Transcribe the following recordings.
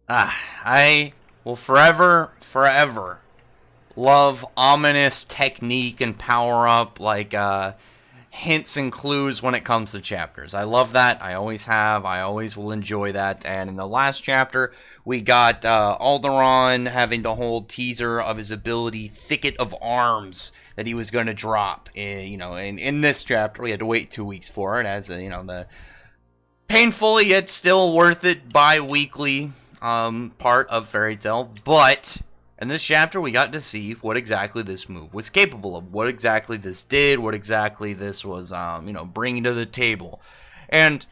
I will forever love ominous technique and power up, like, hints and clues when it comes to chapters. I love that. I always have. I always will enjoy that. And in the last chapter, we got Aldoron having the whole teaser of his ability, Thicket of Arms, that he was going to drop. In this chapter, we had to wait 2 weeks for it, as the painfully yet still worth it bi-weekly part of Fairy Tail. But in this chapter, we got to see what exactly this move was capable of, what exactly this did, what exactly this was, bringing to the table. And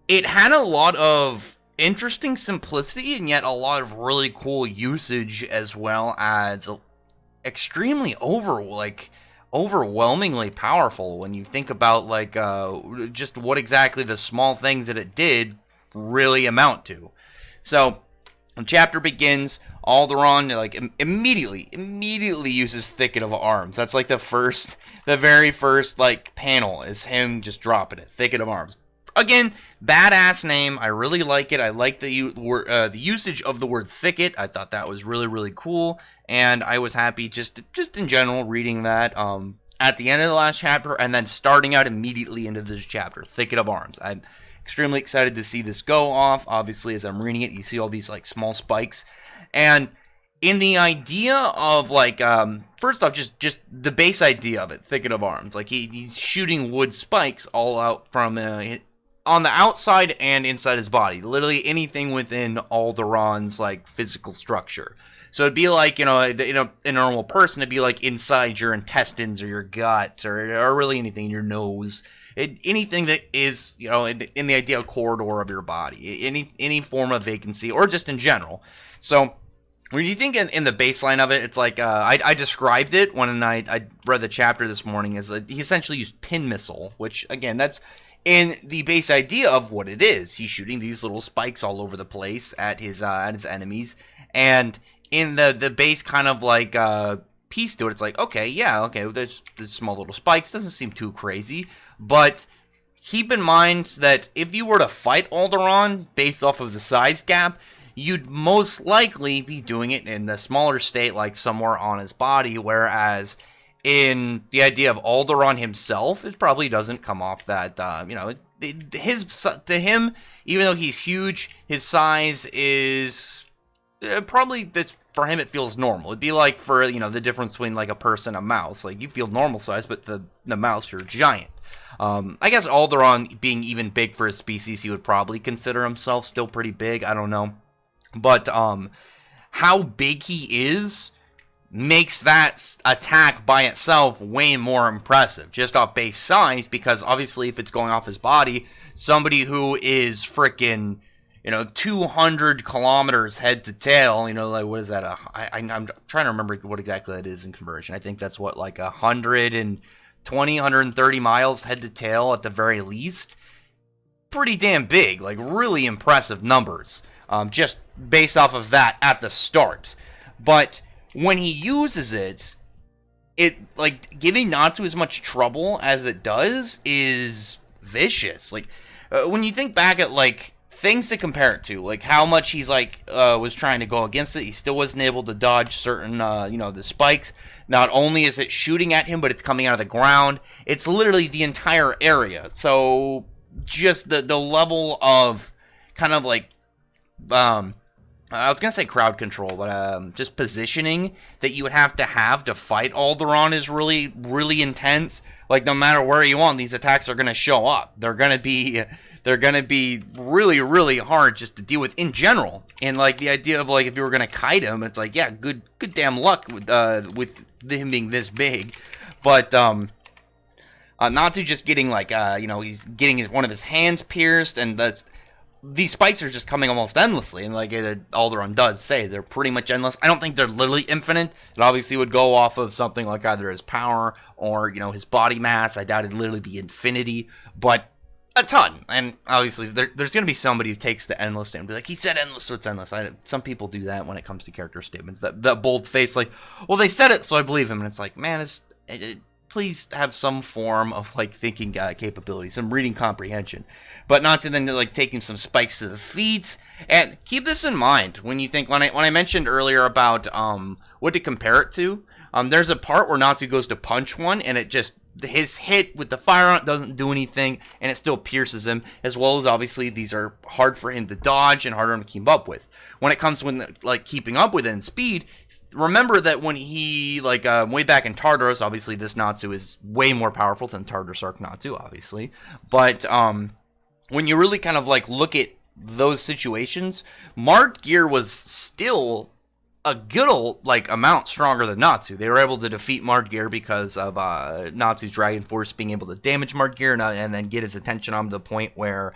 it had a lot of interesting simplicity, and yet a lot of really cool usage, as well as extremely overwhelmingly powerful when you think about, like, just what exactly the small things that it did really amount to. So, the chapter begins. Aldoron, like, immediately uses Thicket of Arms. That's like the very first, like, panel is him just dropping it. Thicket of Arms. Again, badass name. I really like it. I like the usage of the word thicket. I thought that was really, really cool, and I was happy just in general reading that at the end of the last chapter, and then starting out immediately into this chapter, Thicket of Arms. I'm extremely excited to see this go off. Obviously, as I'm reading it, you see all these, like, small spikes. And in the idea of, like, first off, just the base idea of it, Thicket of Arms. Like, he's shooting wood spikes all out from on the outside and inside his body. Literally anything within Aldoron's, like, physical structure. So it'd be like, a normal person, it'd be like inside your intestines or your gut or really anything in your nose. Anything that is, in the ideal corridor of your body. Any form of vacancy, or just in general. So when you think in the baseline of it, it's like, I described it when I read the chapter this morning, as he essentially used pin missile, which, again, that's in the base idea of what it is. He's shooting these little spikes all over the place at his enemies, and in the base kind of, like, piece to it, it's like, okay, there's small little spikes, doesn't seem too crazy, but keep in mind that if you were to fight Aldoron based off of the size gap, you'd most likely be doing it in the smaller state, like somewhere on his body, whereas in the idea of Aldoron himself, it probably doesn't come off that, to him, even though he's huge, his size is probably, for him, it feels normal. It'd be like for, the difference between, like, a person and a mouse. Like, you feel normal size, but the mouse, you're giant. I guess Aldoron, being even big for his species, he would probably consider himself still pretty big. I don't know. But how big he is makes that attack by itself way more impressive, just off base size, because obviously if it's going off his body, somebody who is freaking, 200 kilometers head to tail, like, what is that? I'm trying to remember what exactly that is in conversion. I think that's what, like 130 miles head to tail at the very least. Pretty damn big, like, really impressive numbers, just based off of that at the start. But when he uses it, like, giving Natsu as much trouble as it does is vicious. Like, when you think back at, like, things to compare it to, like how much he's, like, was trying to go against it, he still wasn't able to dodge certain, the spikes. Not only is it shooting at him, but it's coming out of the ground. It's literally the entire area. So just the level of kind of, like, I was going to say crowd control, but just positioning that you would have to fight Aldoron is really, really intense. Like, no matter where you are, these attacks are going to show up. They're going to be really, really hard just to deal with in general. And, like, the idea of, like, if you were going to kite him, it's like, yeah, good damn luck with him being this big. But Natsu just getting, like, he's getting one of his hands pierced, and these spikes are just coming almost endlessly, and like Aldoron does say, they're pretty much endless. I don't think they're literally infinite. It obviously would go off of something like either his power or, his body mass. I doubt it'd literally be infinity, but a ton. And obviously there's going to be somebody who takes the endless and be like, he said endless, so it's endless. Some people do that when it comes to character statements. That bold face, like, well, they said it, so I believe him. And it's like, man, please have some form of like thinking capability, some reading comprehension. But Natsu then like taking some spikes to the feet, and keep this in mind when you think when I mentioned earlier about what to compare it to. There's a part where Natsu goes to punch one, and it just his hit with the fire on it doesn't do anything, and it still pierces him. As well as obviously these are hard for him to dodge and harder to keep up with. When it comes when like keeping up with it in speed. Remember that when he, like, way back in Tartarus, obviously this Natsu is way more powerful than Tartarus Arc Natsu, obviously. But, when you really kind of, like, look at those situations, Marred Gear was still a good, like, amount stronger than Natsu. They were able to defeat Marred Gear because of, Natsu's Dragon Force being able to damage Marred Gear and then get his attention on to the point where,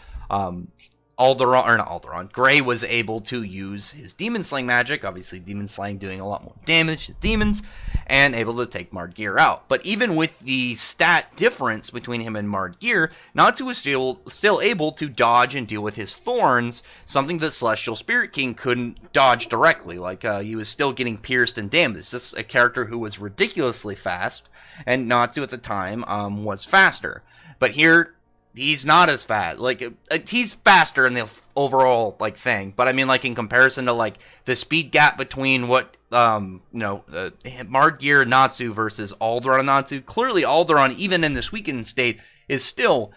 Gray was able to use his Demon Slaying magic, obviously Demon Slaying doing a lot more damage to demons, and able to take Marred Gear out. But even with the stat difference between him and Marred Gear, Natsu was still able to dodge and deal with his thorns, something that Celestial Spirit King couldn't dodge directly. Like, he was still getting pierced and damaged. This is a character who was ridiculously fast, and Natsu at the time was faster. But here, he's not as fast. Like, he's faster in the overall, like, thing. But, I mean, like, in comparison to, like, the speed gap between what, Marred Gear Natsu versus Aldoron Natsu, clearly Aldoron, even in this weakened state, is still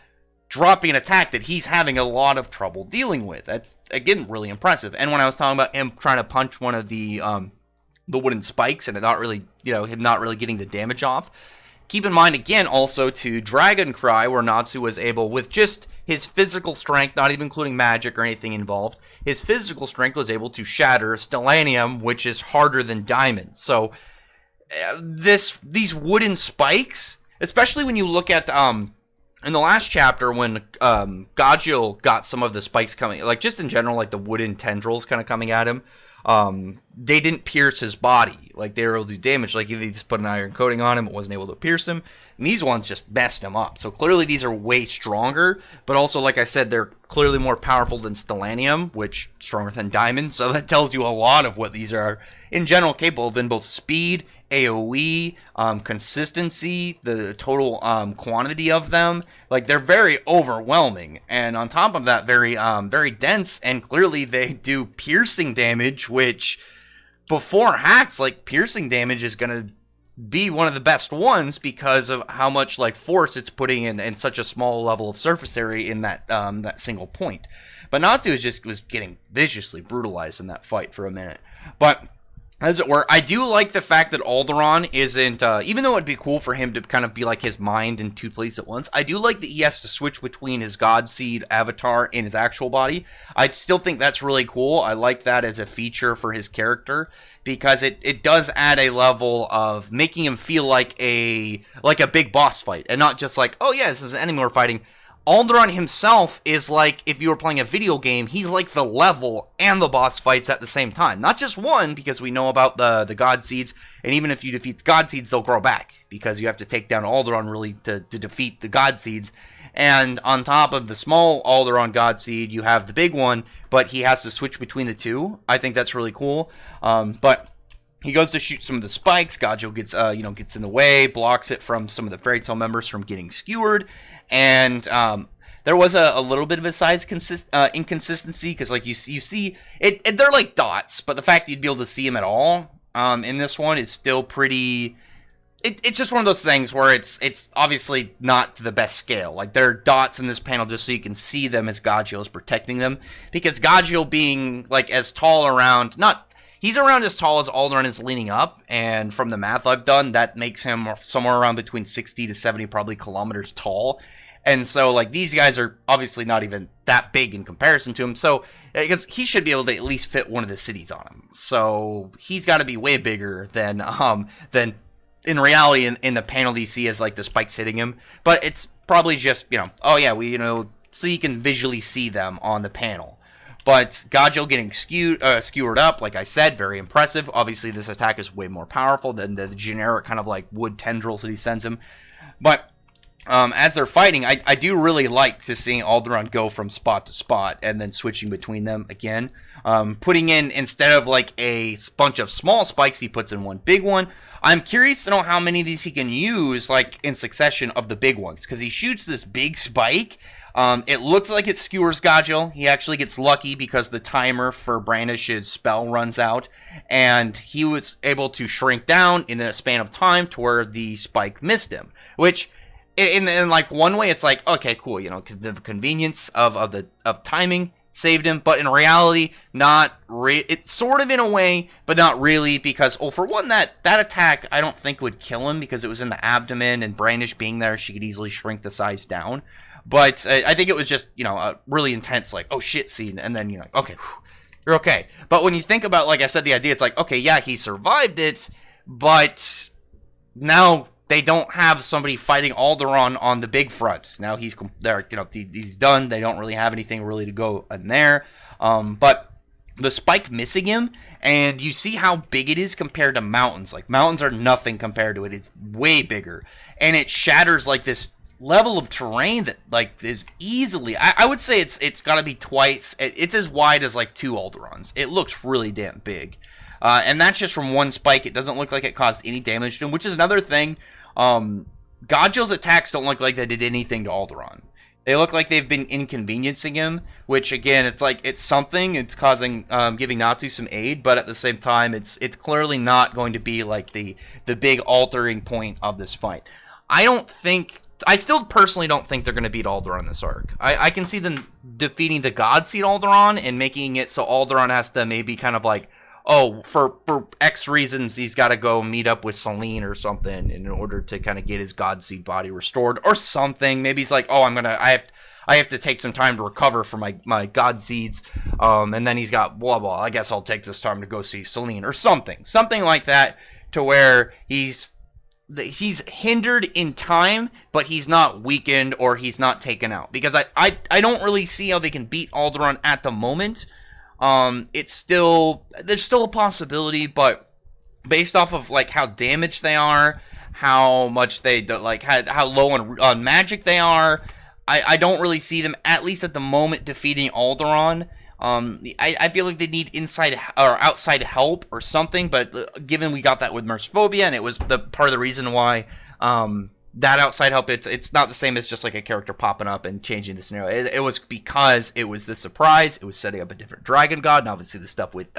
dropping an attack that he's having a lot of trouble dealing with. That's, again, really impressive. And when I was talking about him trying to punch one of the wooden spikes and it not really, him not really getting the damage off, keep in mind, again, also to Dragon Cry, where Natsu was able, with just his physical strength, not even including magic or anything involved, his physical strength was able to shatter Stellanium, which is harder than diamonds. So, these wooden spikes, especially when you look at, in the last chapter, when Gajeel got some of the spikes coming, like, just in general, like, the wooden tendrils kind of coming at him, they didn't pierce his body. Like, they were able to do damage. Like, they just put an iron coating on him, it wasn't able to pierce him. And these ones just messed him up. So clearly these are way stronger, but also, like I said, they're clearly more powerful than Stellanium, which stronger than Diamond. So that tells you a lot of what these are in general capable of in both speed, AoE, consistency, the total quantity of them. Like, they're very overwhelming, and on top of that, very dense, and clearly they do piercing damage, which before hacks, like, piercing damage is gonna be one of the best ones because of how much, like, force it's putting in such a small level of surface area in that single point. But Natsu was getting viciously brutalized in that fight for a minute. But as it were, I do like the fact that Aldoron isn't, even though it'd be cool for him to kind of be like his mind in two places at once, I do like that he has to switch between his God Seed avatar and his actual body. I still think that's really cool. I like that as a feature for his character, because it does add a level of making him feel like a big boss fight, and not just like, oh yeah, this is an enemy we're fighting. Aldoron himself is like, if you were playing a video game, he's like the level and the boss fights at the same time. Not just one, because we know about the God Seeds, and even if you defeat the God Seeds, they'll grow back, because you have to take down Aldoron really to defeat the God Seeds. And on top of the small Aldoron God Seed, you have the big one, but he has to switch between the two. I think that's really cool. But he goes to shoot some of the spikes. Gajeel gets in the way, blocks it from some of the Fairy Tail members from getting skewered. And there was a little bit of a size inconsistency, because like you see it, they're like dots, but the fact that you'd be able to see them at all in this one is still pretty. It's just one of those things where it's obviously not the best scale. Like, there are dots in this panel just so you can see them as Gajeel is protecting them, because Gajeel being like as tall around, he's around as tall as Aldoron is leaning up, and from the math I've done, that makes him somewhere around between 60 to 70 probably kilometers tall. And so, like, these guys are obviously not even that big in comparison to him, so I guess he should be able to at least fit one of the cities on him. So he's got to be way bigger than in reality in the panel you see as, like, the spikes hitting him. But it's probably just, so you can visually see them on the panel. But Gajeel getting skewered up, like I said, very impressive. Obviously, this attack is way more powerful than the generic kind of like wood tendrils that he sends him. But as they're fighting, I do really like to see Aldoron go from spot to spot and then switching between them again. Putting in, instead of like a bunch of small spikes, he puts in one big one. I'm curious to know how many of these he can use, like, in succession of the big ones, because he shoots this big spike. It looks like it skewers Gajeel. He actually gets lucky because the timer for Brandish's spell runs out, and he was able to shrink down in a span of time to where the spike missed him, which... In like one way, it's like, okay, cool, the convenience of timing saved him, but in reality, it's sort of in a way, but not really, because, for one, that attack I don't think would kill him because it was in the abdomen, and Brandish being there, she could easily shrink the size down. But I think it was just, a really intense, like, oh shit scene, and then you're like, okay, you're okay. But when you think about, like I said, the idea, it's like, okay, yeah, he survived it, but now they don't have somebody fighting Aldoron on the big front. Now he's done. They don't really have anything really to go in there. But the spike missing him, and you see how big it is compared to mountains. Like, mountains are nothing compared to it. It's way bigger, and it shatters like this level of terrain that like is easily. I would say it's got to be twice. It's as wide as like 2 Aldorons. It looks really damn big, and that's just from one spike. It doesn't look like it caused any damage to him, which is another thing. Gajeel's attacks don't look like they did anything to Aldoron. They look like they've been inconveniencing him, which again, it's like, it's something, it's causing, giving Natsu some aid, but at the same time, it's clearly not going to be like the big altering point of this fight. I still personally don't think they're going to beat Aldoron this arc. I can see them defeating the God Seed Aldoron and making it so Aldoron has to maybe kind of like, for X reasons, he's got to go meet up with Selene or something in order to kind of get his God Seed body restored or something. Maybe he's like, I have to take some time to recover from my God Seeds, and then he's got blah blah. I guess I'll take this time to go see Selene or something like that, to where he's hindered in time, but he's not weakened or he's not taken out. Because I don't really see how they can beat Aldoron at the moment. There's still a possibility, but based off of like how damaged they are, how much how low on magic they are, I don't really see them, at least at the moment, defeating Aldoron. I feel like they need inside or outside help or something, but given we got that with Mercephobia, and it was the part of the reason why that outside help, it's not the same as just like a character popping up and changing the scenario. It was because it was the surprise. It was setting up a different dragon god, and obviously the stuff with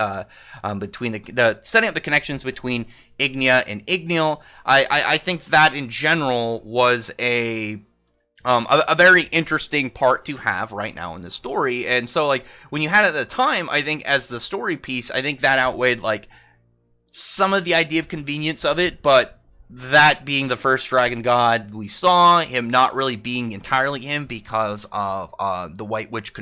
between the setting up the connections between Ignia and Igneal. I think that in general was a very interesting part to have right now in the story. And so like when you had it at the time, I think as the story piece, I think that outweighed like some of the idea of convenience of it, but that being the first dragon god we saw, him not really being entirely him because of the White Witch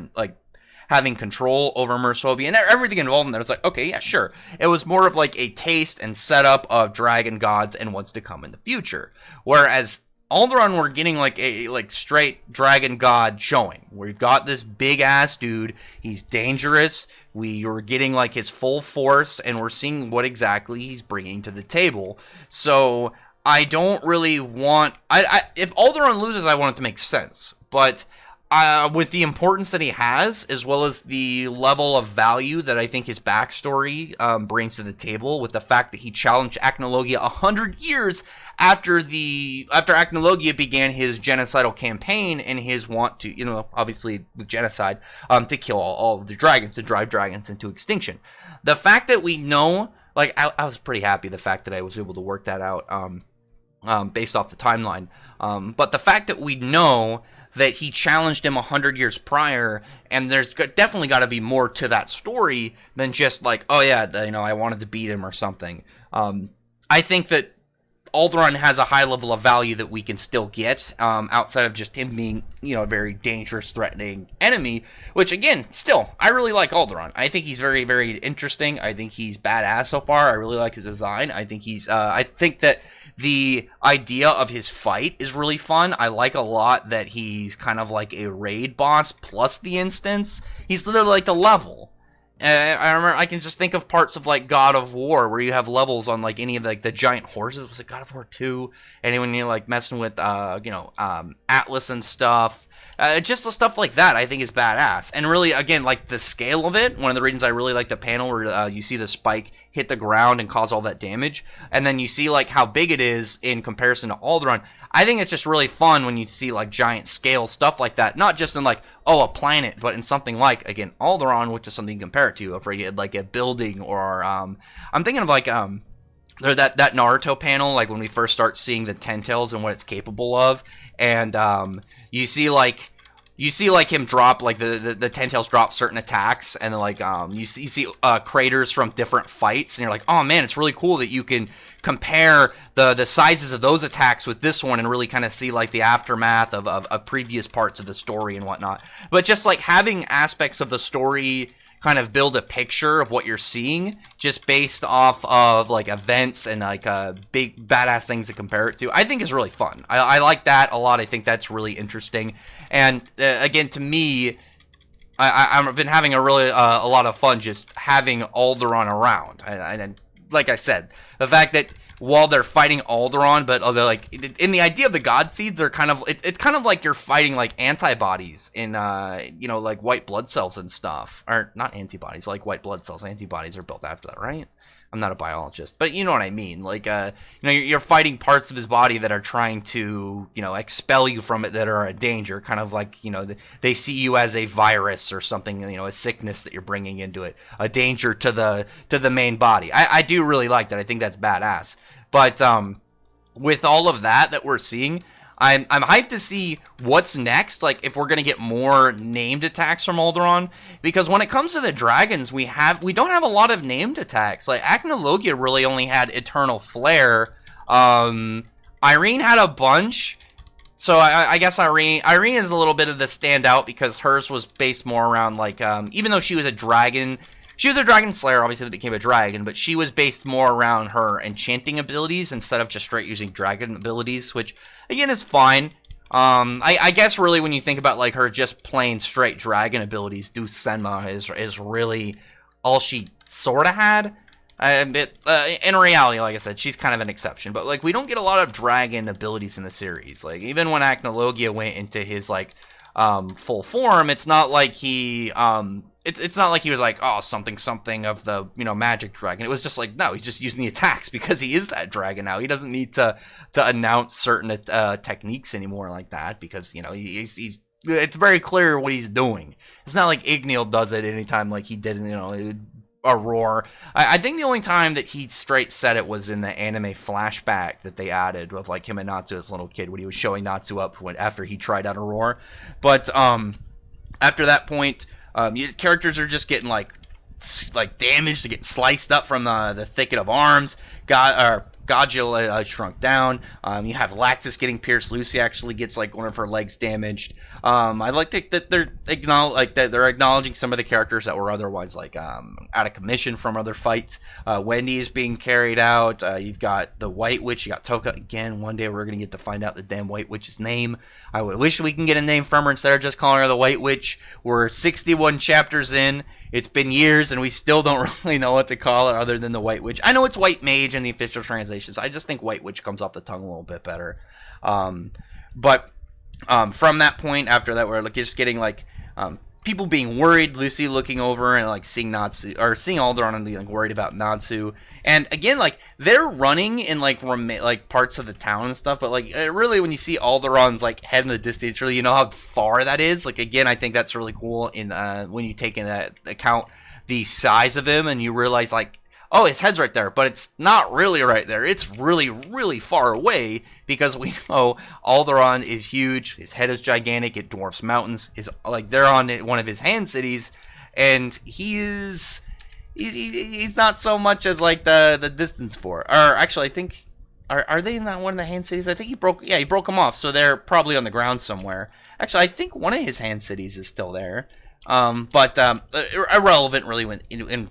having control over Mercephobia and everything involved in there. It's like, okay, yeah, sure. It was more of like a taste and setup of dragon gods and what's to come in the future. Whereas Aldoron, we're getting like a straight dragon god showing. We've got this big ass dude. He's dangerous. We are getting like his full force, and we're seeing what exactly he's bringing to the table. So I don't really want. If Aldoron loses, I want it to make sense. But with the importance that he has, as well as the level of value that I think his backstory brings to the table, with the fact that he challenged Acnologia 100 years after Acnologia began his genocidal campaign and his want to, obviously with genocide, to kill all of the dragons, to drive dragons into extinction. The fact that we know, like, I was pretty happy the fact that I was able to work that out based off the timeline. But the fact that we know that he challenged him 100 years prior, and there's definitely got to be more to that story than just like, oh yeah, I wanted to beat him or something. I think that Aldoron has a high level of value that we can still get outside of just him being, a very dangerous, threatening enemy, which again, still, I really like Aldoron. I think he's very, very interesting. I think he's badass so far. I really like his design. I think I think that the idea of his fight is really fun. I like a lot that he's kind of like a raid boss plus the instance. He's literally like the level. I remember I can just think of parts of like God of War where you have levels on like any of like the giant horses. Was it God of War 2? And when you're like messing with Atlas and stuff. Just the stuff like that I think is badass. And really, again, like the scale of it, one of the reasons I really like the panel where you see the spike hit the ground and cause all that damage, and then you see like how big it is in comparison to Aldoron. I think it's just really fun when you see like giant scale stuff like that, not just in like, oh, a planet, but in something like, again, Aldoron, which is something you compare it to, if you had like a building, or I'm thinking of like there that Naruto panel, like when we first start seeing the Ten Tails and what it's capable of, and you see like him drop like the Ten Tails drop certain attacks, and then like you see craters from different fights, and you're like, oh man, it's really cool that you can compare the sizes of those attacks with this one and really kind of see like the aftermath of previous parts of the story and whatnot. But just like having aspects of the story kind of build a picture of what you're seeing just based off of like events and like big badass things to compare it to, I think is really fun. I like that a lot. I think that's really interesting. And again, to me, I've been having a lot of fun just having Aldoron around. And like I said, the fact that while they're fighting Aldoron, but they're like in the idea of the God Seeds, they're kind of it's kind of like you're fighting like antibodies in like white blood cells and stuff, or not antibodies, like white blood cells. Antibodies are built after that, right? I'm not a biologist, but you know what I mean. Like you're fighting parts of his body that are trying to expel you from it, that are a danger, kind of like they see you as a virus or something, a sickness that you're bringing into it, a danger to the main body. I do really like that. I think that's badass. But with all of that we're seeing, I'm hyped to see what's next, like if we're going to get more named attacks from Aldoron, because when it comes to the dragons, we don't have a lot of named attacks. Like Acnologia really only had Eternal Flare. Irene had a bunch, so I guess Irene is a little bit of the standout because hers was based more around like even though she was a dragon slayer, obviously, that became a dragon, but she was based more around her enchanting abilities instead of just straight using dragon abilities, which, again, is fine. I guess, really, when you think about, like, her just plain straight dragon abilities, Du Senma is really all she sort of had. In reality, like I said, she's kind of an exception, but, like, we don't get a lot of dragon abilities in the series. Like, even when Acnologia went into his, like, full form, it's not like he... It's not like he was like, oh, something of the, magic dragon. It was just like, no, he's just using the attacks because he is that dragon now. He doesn't need to announce certain techniques anymore like that because, he's it's very clear what he's doing. It's not like Igneel does it anytime like he did, a roar. I think the only time that he straight said it was in the anime flashback that they added with like him and Natsu as a little kid when he was showing Natsu up after he tried out a roar. But after that point, characters are just getting like damaged, to get sliced up from the thicket of arms. Gajeel shrunk down. You have Lactus getting pierced. Lucy actually gets like one of her legs damaged. I like that they're acknowledging some of the characters that were otherwise like out of commission from other fights. Wendy is being carried out. You've got the White Witch. You got Toka again. One day we're gonna get to find out the damn White Witch's name. I wish we can get a name from her instead of just calling her the White Witch. We're 61 chapters in. It's been years, and we still don't really know what to call her other than the White Witch. I know it's White Mage in the official translations. I just think White Witch comes off the tongue a little bit better. But from that point, after that, we're just getting like people being worried. Lucy looking over and like seeing Natsu or seeing Aldoron and being like worried about Natsu. And again, like they're running in like parts of the town and stuff, but like really when you see Aldoron's like head in the distance, really you know how far that is. Like again, I think that's really cool in when you take into account the size of him and you realize like, oh, his head's right there, but it's not really right there. It's really, really far away because we know Aldoron is huge. His head is gigantic. It dwarfs mountains. They're on one of his hand cities, and he's not so much as like the distance for. Or actually, I think are they in that one of the hand cities? I think he broke them off, so they're probably on the ground somewhere. Actually, I think one of his hand cities is still there, but irrelevant really when in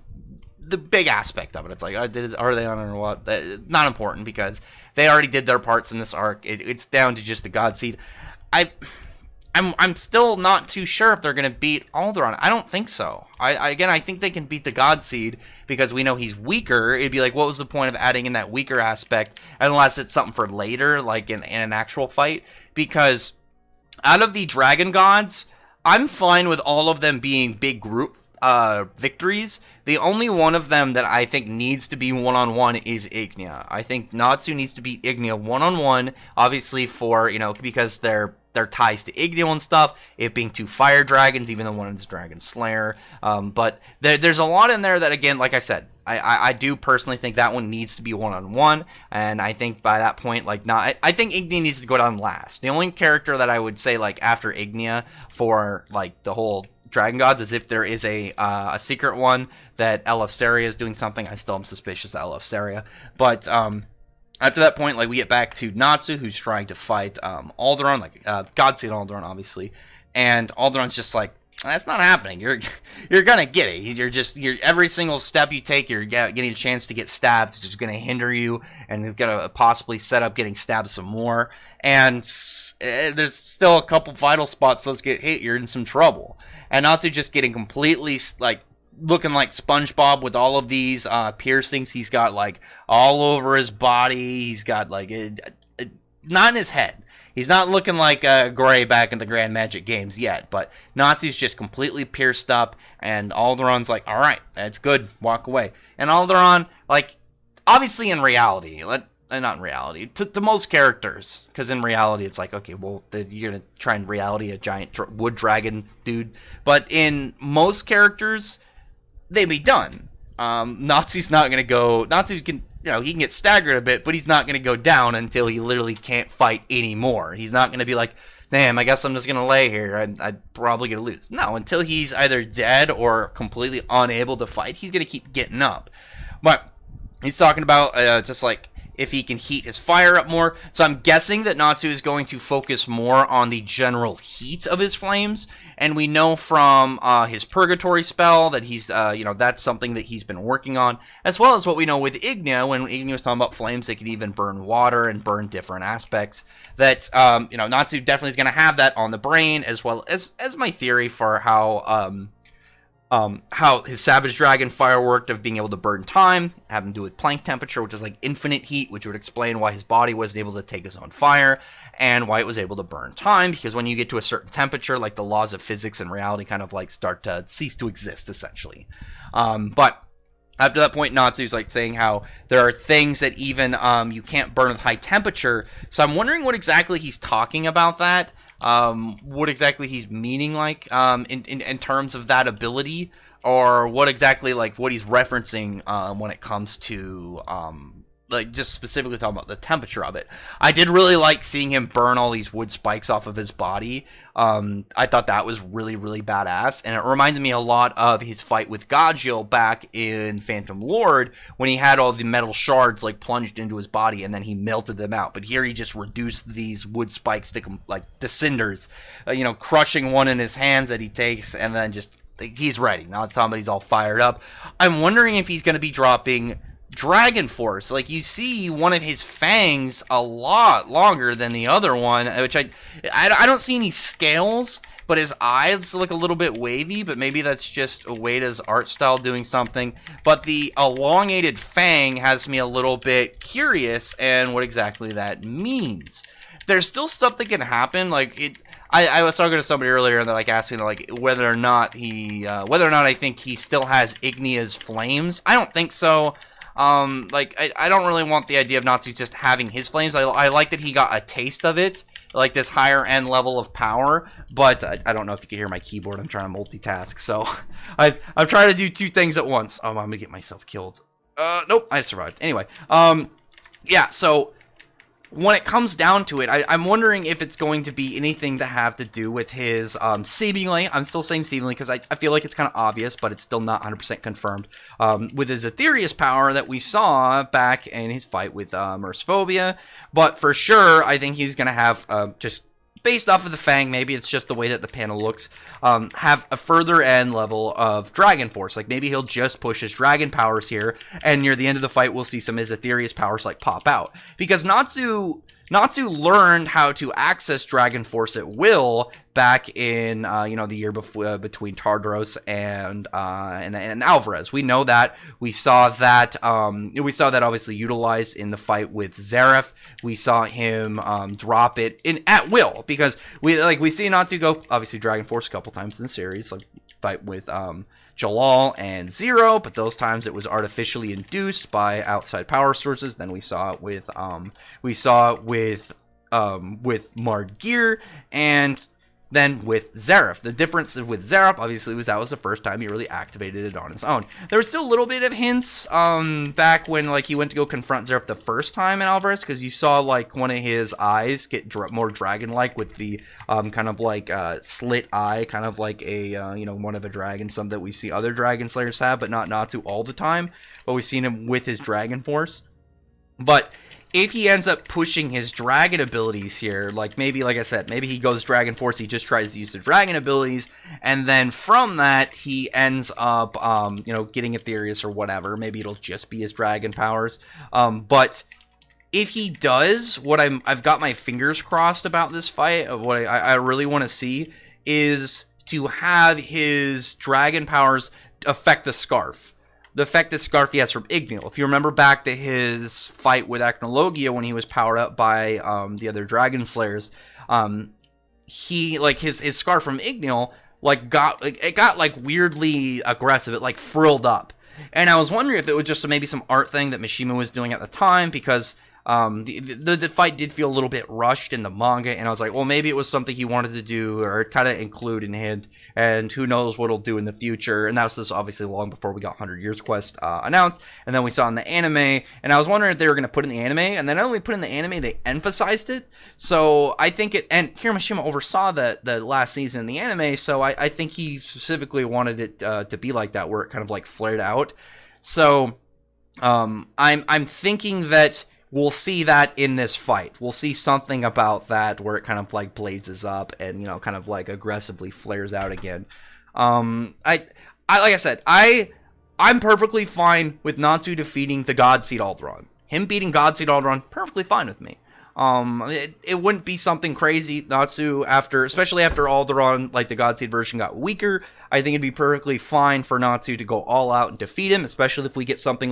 the big aspect of it. It's like, are they on it or what? Not important because they already did their parts in this arc. It's down to just the God Seed. I'm still not too sure if they're going to beat Aldoron. I don't think so. I think they can beat the God Seed because we know he's weaker. It'd be like, what was the point of adding in that weaker aspect unless it's something for later, like in an actual fight? Because out of the Dragon Gods, I'm fine with all of them being big group victories. The only one of them that I think needs to be one-on-one is Ignia. I think Natsu needs to beat Ignia one-on-one, obviously for, because their ties to Ignia and stuff, it being two fire dragons, even though one is Dragon Slayer. But there's a lot in there that, again, like I said, I do personally think that one needs to be one-on-one, and I think by that point, I think Ignia needs to go down last. The only character that I would say, after Ignia for, the whole Dragon Gods is if there is a secret one that Eleftheria is doing something. I still am suspicious of Eleftheria. But after that point, we get back to Natsu, who's trying to fight Aldoron, God Seed Aldoron, obviously. And Aldoron's just like, that's not happening. You're gonna get it. You're every single step you take, you're getting a chance to get stabbed. It's just gonna hinder you, and it's gonna possibly set up getting stabbed some more. And there's still a couple vital spots. Let's get hit. You're in some trouble. And Natsu just getting completely looking like SpongeBob with all of these piercings. He's got all over his body. He's got not in his head. He's not looking like Gray back in the Grand Magic games yet, but Natsu's just completely pierced up, and Aldoron's like, all right, that's good, walk away. And Aldoron, obviously in reality, not in reality, to most characters, because in reality it's okay, well, you're going to try and reality a giant wood dragon dude, but in most characters, they be done. Natsu's not going to go, Natsu can, he can get staggered a bit, but he's not going to go down until he literally can't fight anymore. He's not going to be like, damn, I guess I'm just going to lay here, I'm probably going to lose. No, until he's either dead or completely unable to fight, he's going to keep getting up. But he's talking about if he can heat his fire up more. So I'm guessing that Natsu is going to focus more on the general heat of his flames. And we know from his Purgatory spell that he's, that's something that he's been working on. As well as what we know with Ignia, when Ignia was talking about flames, they can even burn water and burn different aspects. That, Natsu definitely is going to have that on the brain, as well as my theory for how his Savage Dragon fire worked of being able to burn time, having to do with plank temperature, which is infinite heat, which would explain why his body wasn't able to take his own fire, and why it was able to burn time, because when you get to a certain temperature, the laws of physics and reality kind of start to cease to exist, essentially. But after that point, Natsu's saying how there are things that even you can't burn with high temperature, so I'm wondering what exactly he's talking about that. What exactly he's meaning in terms of that ability, or what exactly what he's referencing when it comes to just specifically talking about the temperature of it. I did really like seeing him burn all these wood spikes off of his body. I thought that was really, really badass, and it reminded me a lot of his fight with Gajeel back in Phantom Lord, when he had all the metal shards plunged into his body, and then he melted them out. But here he just reduced these wood spikes to cinders, crushing one in his hands that he takes, and then just he's ready. Now somebody's all fired up. I'm wondering if he's going to be dropping Dragon Force. You see one of his fangs a lot longer than the other one, which I don't see any scales, but his eyes look a little bit wavy, but maybe that's just Ueda's art style doing something. But the elongated fang has me a little bit curious, and what exactly that means. There's still stuff that can happen, I was talking to somebody earlier, and they're asking whether or not I think he still has Ignia's flames. I don't think so. I don't really want the idea of Natsu just having his flames. I like that he got a taste of it, this higher end level of power, but I don't know if you can hear my keyboard. I'm trying to multitask, so I'm trying to do two things at once. Oh, I'm gonna get myself killed. Nope, I survived. Anyway, yeah, so when it comes down to it, I'm wondering if it's going to be anything to have to do with his, seemingly, I'm still saying seemingly because I feel like it's kind of obvious, but it's still not 100% confirmed, with his Aetherius power that we saw back in his fight with Mercephobia. But for sure, I think he's going to have, just based off of the Fang, maybe it's just the way that the panel looks, have a further end level of Dragon Force. Maybe he'll just push his Dragon powers here, and near the end of the fight, we'll see some of his Aetherius powers pop out. Because Natsu Natsu learned how to access Dragon Force at will back in the year before, between Tartaros and Alvarez. We know that. We saw that obviously utilized in the fight with Zareth. We saw him drop it in at will, because we see Natsu go obviously Dragon Force a couple times in the series, like fight with Jalal and Zero, but those times it was artificially induced by outside power sources. Then we saw it with Margir, and then with Zareth. The difference with Zareth, obviously, was that was the first time he really activated it on his own. There was still a little bit of hints back when he went to go confront Zareth the first time in Alvarez, because you saw one of his eyes get more dragon-like with the slit eye, kind of like a one of a dragon, some that we see other Dragon Slayers have, but not Natsu all the time. But we've seen him with his Dragon Force. But if he ends up pushing his dragon abilities here, maybe he goes Dragon Force, he just tries to use the dragon abilities, and then from that he ends up getting Aetherius or whatever. Maybe it'll just be his dragon powers. But if he does, I've got my fingers crossed about this fight. What I really want to see is to have his dragon powers affect the Scarf. The effect that Scarf he has from Igneel. If you remember back to his fight with Acnologia when he was powered up by the other Dragon Slayers, he his Scarf from Igneel got weirdly aggressive. It frilled up, and I was wondering if it was just maybe some art thing that Mishima was doing at the time, because the fight did feel a little bit rushed in the manga, and I was like, well, maybe it was something he wanted to do or kind of include in hint, and who knows what he'll do in the future. And that was just obviously long before we got 100 Years Quest announced, and then we saw in the anime, and I was wondering if they were going to put it in the anime, and then not only put it in the anime, they emphasized it. So I think and Hiramashima oversaw the last season in the anime, so I think he specifically wanted it to be like that, where it kind of flared out. So I'm thinking that we'll see that in this fight. We'll see something about that where it kind of blazes up and kind of aggressively flares out again. Like I said, I'm perfectly fine with Natsu defeating the Godseed Aldoron. Him beating Godseed Aldoron, perfectly fine with me. It wouldn't be something crazy. Natsu, especially after Aldoron, the Godseed version, got weaker, I think it'd be perfectly fine for Natsu to go all out and defeat him, especially if we get something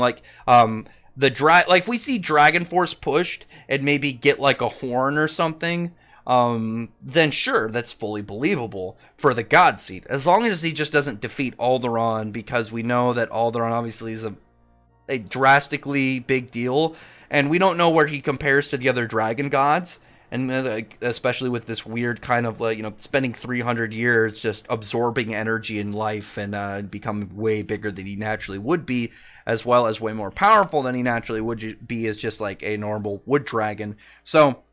if we see Dragon Force pushed and maybe get a horn or something, then sure, that's fully believable for the Godseed. As long as he just doesn't defeat Aldoron, because we know that Aldoron obviously is a drastically big deal, and we don't know where he compares to the other dragon gods, and especially with this weird kind of spending 300 years just absorbing energy in life and becoming way bigger than he naturally would be, as well as way more powerful than he naturally would be as just a normal wood dragon. So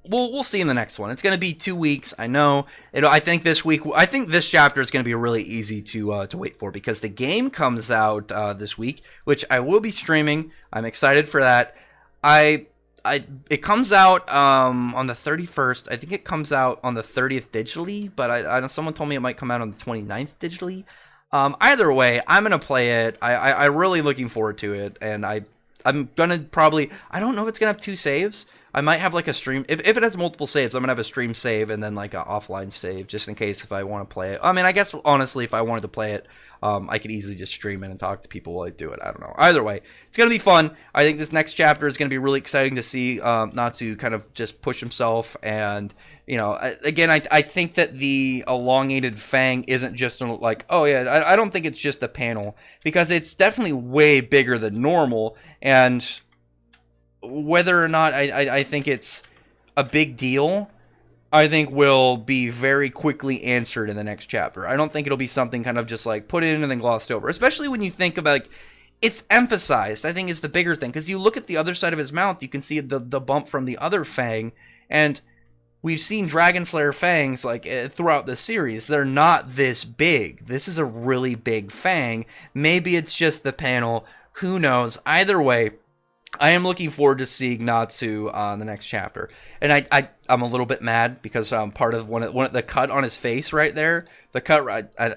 we'll see in the next one. It's going to be 2 weeks. I know. I think this chapter is going to be really easy to wait for, because the game comes out this week, which I will be streaming. I'm excited for that. It comes out on the 31st. I think it comes out on the 30th digitally, but I know someone told me it might come out on the 29th digitally. Either way, I'm gonna play it. I'm really looking forward to it, and I'm gonna probably, I don't know if it's gonna have 2 saves. I might have a stream, if it has multiple saves, I'm gonna have a stream save and then an offline save, just in case if I want to play it. I mean, I guess honestly, if I wanted to play it, I could easily just stream it and talk to people while I do it. I don't know. Either way, it's going to be fun. I think this next chapter is going to be really exciting to see Natsu kind of just push himself. And, again, I think that the elongated fang isn't just oh, yeah, I don't think it's just a panel, because it's definitely way bigger than normal. And whether or not I think it's a big deal, I think will be very quickly answered in the next chapter. I don't think it'll be something kind of just put in and then glossed over, especially when you think about it's emphasized, I think, is the bigger thing, because you look at the other side of his mouth, you can see the bump from the other fang, and we've seen Dragon Slayer fangs throughout the series. They're not this big. This is a really big fang. Maybe it's just the panel. Who knows? Either way, I am looking forward to seeing Natsu on the next chapter, and I'm a little bit mad because part of one of the cut on his face right there, the cut I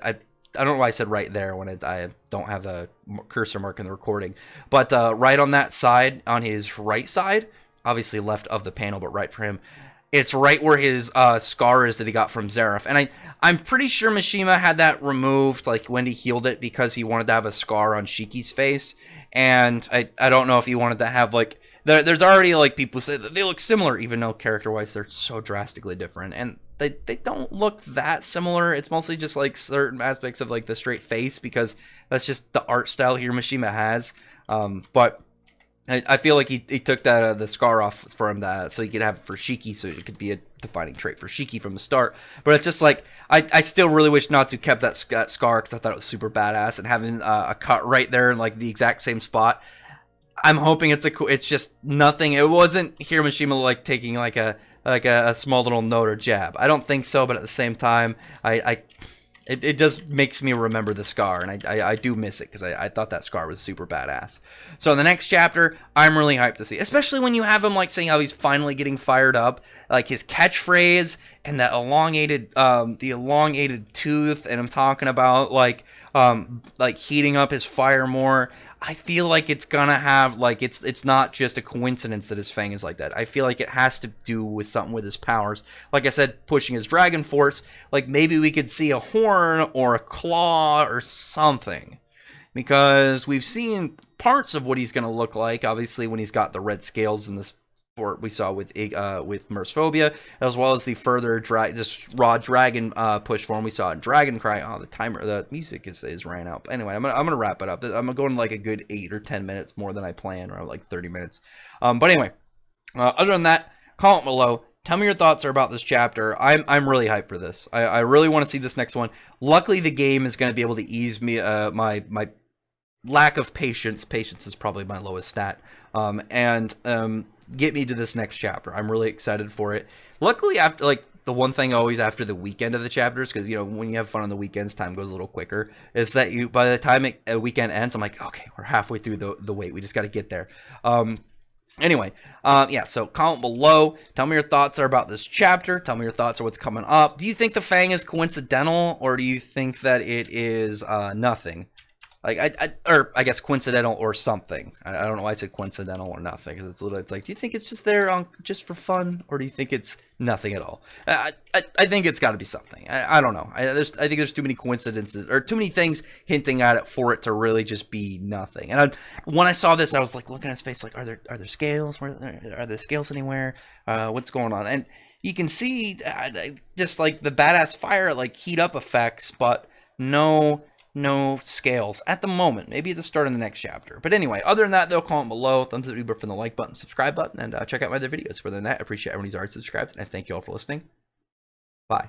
don't know why I said right there when I don't have the cursor mark in the recording, but right on that side, on his right side, obviously left of the panel, but right for him. It's right where his scar is that he got from Zareth. And I'm pretty sure Mishima had that removed, like, when he healed it, because he wanted to have a scar on Shiki's face. And I don't know if he wanted to have, like... There's already, like, people say that they look similar, even though character-wise they're so drastically different. And they don't look that similar. It's mostly just, like, certain aspects of, like, the straight face, because that's just the art style here Mishima has. But... I feel like he took that the scar off for him so he could have it for Shiki, so it could be a defining trait for Shiki from the start. But it's just like I still really wish Natsu kept that scar, because I thought it was super badass, and having a cut right there in like the exact same spot. I'm hoping it's just nothing. It wasn't Hiromashima like taking like a small little note or jab. I don't think so, but at the same time, it just makes me remember the scar, and I do miss it, because I thought that scar was super badass. So in the next chapter, I'm really hyped to see, especially when you have him like saying how he's finally getting fired up, like his catchphrase and that the elongated tooth, and I'm talking about like heating up his fire more. I feel like it's gonna have, like, it's not just a coincidence that his fang is like that. I feel like it has to do with something with his powers. Like I said, pushing his dragon force. Like, maybe we could see a horn or a claw or something. Because we've seen parts of what he's gonna look like, obviously, when he's got the red scales in this sport we saw with Mercephobia, as well as the further just raw dragon push form we saw in Dragon Cry. Oh, the music is ran out. But anyway, I'm gonna wrap it up. I'm going like a good 8 or 10 minutes more than I planned, or like 30 minutes. But anyway, other than that, comment below. Tell me your thoughts about this chapter. I'm really hyped for this. I really want to see this next one. Luckily, the game is going to be able to ease me my lack of patience. Patience is probably my lowest stat. And get me to this next chapter. I'm really excited for it. Luckily, after, like, the one thing always after the weekend of the chapters, because, you know, when you have fun on the weekends, time goes a little quicker, is that by the time a weekend ends, I'm like, okay, we're halfway through the wait. We just got to get there. Anyway, yeah, so comment below. Tell me your thoughts are about this chapter. Tell me your thoughts on what's coming up. Do you think the Fang is coincidental, or do you think that it is nothing? Like, I guess coincidental or something. I don't know why I said coincidental or nothing, because it's like, do you think it's just there just for fun, or do you think it's nothing at all? I think it's got to be something. I don't know. I think there's too many coincidences, or too many things hinting at it for it to really just be nothing. And when I saw this, I was like looking at his face, like, are there scales? Are there scales anywhere? What's going on? And you can see just like the badass fire, like heat up effects, but no scales at the moment. Maybe at the start of the next chapter. But anyway, other than that, though, comment below. Thumbs up from the like button, subscribe button, and check out my other videos. Further than that, I appreciate everyone who's already subscribed, and I thank you all for listening. Bye.